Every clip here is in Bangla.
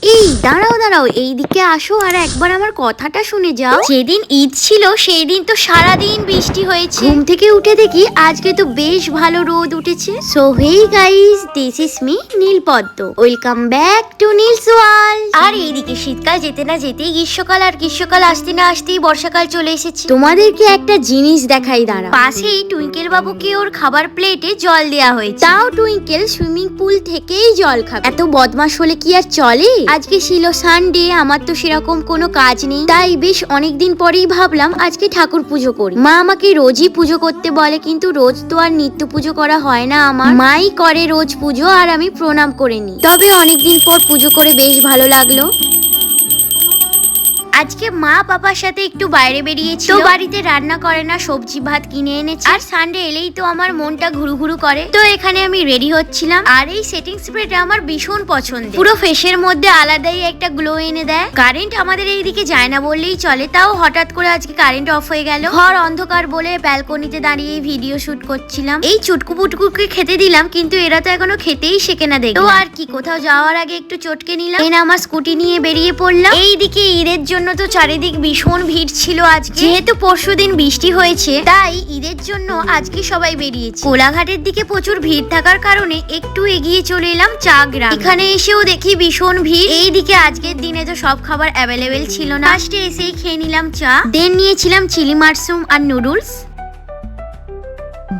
এই দাঁড়াও দাঁড়াও, এইদিকে আসো আর একবার আমার কথাটা শুনে যাও। যেদিন ঈদ ছিল সেই দিন তো সারাদিন বৃষ্টি হয়েছে। ঘুম থেকে উঠে দেখি আজকে তো বেশ ভালো রোদ উঠেছে। So hey guys, this is me Neelpadma, welcome back to Neel's world. আর এইদিকে শীতকাল যেতে না যেতেই গ্রীষ্মকাল, আর গ্রীষ্মকাল আসতে না আসতেই বর্ষাকাল চলে এসেছে। তোমাদেরকে একটা জিনিস দেখাই, দাঁড়াও। পাশেই টুইঙ্কেল বাবুকে ওর খাবার প্লেটে জল দেয়া হয়েছে। তাও টুইঙ্কেল সুইমিং পুল থেকেই জল খাবে। এত বদমাশ হলে কি আর চলে? আজকে ছিল সানডে, আমার তো সেরকম কোনো কাজ নেই, তাই বেশ অনেকদিন পরেই ভাবলাম আজকে ঠাকুর পুজো করি। মা আমাকে রোজই পুজো করতে বলে, কিন্তু রোজ তো আর নিত্য পুজো করা হয় না আমার। মাই করে রোজ পুজো আর আমি প্রণাম করে নিই। তবে অনেকদিন পর পুজো করে বেশ ভালো লাগলো। আজকে মা পাপার সাথে একটু বাইরে বেরিয়েছি, তো বাড়িতে রান্না করে না, সবজি ভাত কিনে এনেছে। আর সানডে এলেই তো আমার মনটা ঘুরু ঘুরু করে, তো এখানে আমি রেডি হচ্ছিলাম। আর এই সেটিং স্প্রেটা আমার ভীষণ পছন্দ, পুরো ফেসের মধ্যে আলাদাই একটা গ্লো এনে দেয়। কারেন্ট আমাদের এইদিকে যায় না বললেই চলে, তাও হঠাৎ করে আজকে কারেন্ট অফ হয়ে গেল। ঘর অন্ধকার বলে ব্যালকনিতে দাঁড়িয়ে ভিডিও শুট করছিলাম। এই চুটকু পুটকুকে খেতে দিলাম, কিন্তু এরা তো এখনো খেতেই শেখে না। দেখো আর কি, কোথাও যাওয়ার আগে একটু চটকে নিলাম। আমার স্কুটি নিয়ে বেরিয়ে পড়লাম। এইদিকে ঈদের জন্য তো চারিদিক ভীষণ ভিড় ছিল আজকে, যেহেতু পরশুদিন বৃষ্টি হয়েছে, তাই ঈদের জন্য আজকে সবাই বেরিয়েছে। কোলাঘাটের দিকে প্রচুর ভিড় থাকার কারণে একটু এগিয়ে চলে এলাম চা গ্রাম। এখানে এসেও দেখি ভীষণ ভিড়। এইদিকে আজকের দিনে তো সব খাবার অ্যাভেলেবেল ছিল না, ফার্স্টে এসেই খেয়ে নিলাম চা, দেন নিয়েছিলাম চিলি মাশরুম আর নুডলস।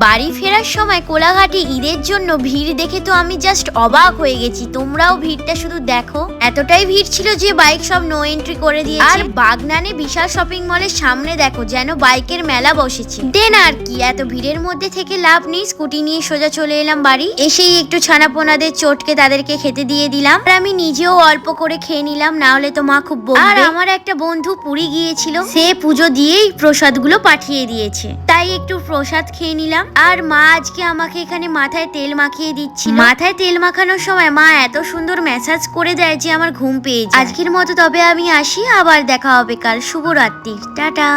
বাড়ি ফেরার সময় কোলাঘাটে ঈদের জন্য ভিড় দেখে তো আমি জাস্ট অবাক হয়ে গেছি। তোমরাও ভিড়টা শুধু দেখো, এতটাই ভিড় ছিল যে বাইক সব নো এন্ট্রি করে দিয়েছে। আর বাগনানে বিশাল শপিং মলের সামনে দেখো যেন বাইকের মেলা বসেছে। দেন আর কি, এত ভিড়ের মধ্যে থেকে লাভ নেই, স্কুটি নিয়ে সোজা চলে এলাম বাড়ি। এসেই একটু ছানাপোনাদের চটকে তাদেরকে খেতে দিয়ে দিলাম, আর আমি নিজেও অল্প করে খেয়ে নিলাম, না হলে তো মা খুব বকবে। আর আমার একটা বন্ধু পুরী গিয়েছিল, সে পুজো দিয়েই প্রসাদগুলো পাঠিয়ে দিয়েছে, তাই একটু প্রসাদ খেয়ে নিলাম। আর মা আজকে আমাকে এখানে মাথায় তেল মাখিয়ে দিচ্ছিল। মাথায় তেল মাখানোর সময় মা এত সুন্দর ম্যাসাজ করে দেয় যে আমার ঘুম পেয়ে যায়। আজকের মতো তবে আমি আসি, আবার দেখা হবে কাল। শুভরাত্রি, টাটা।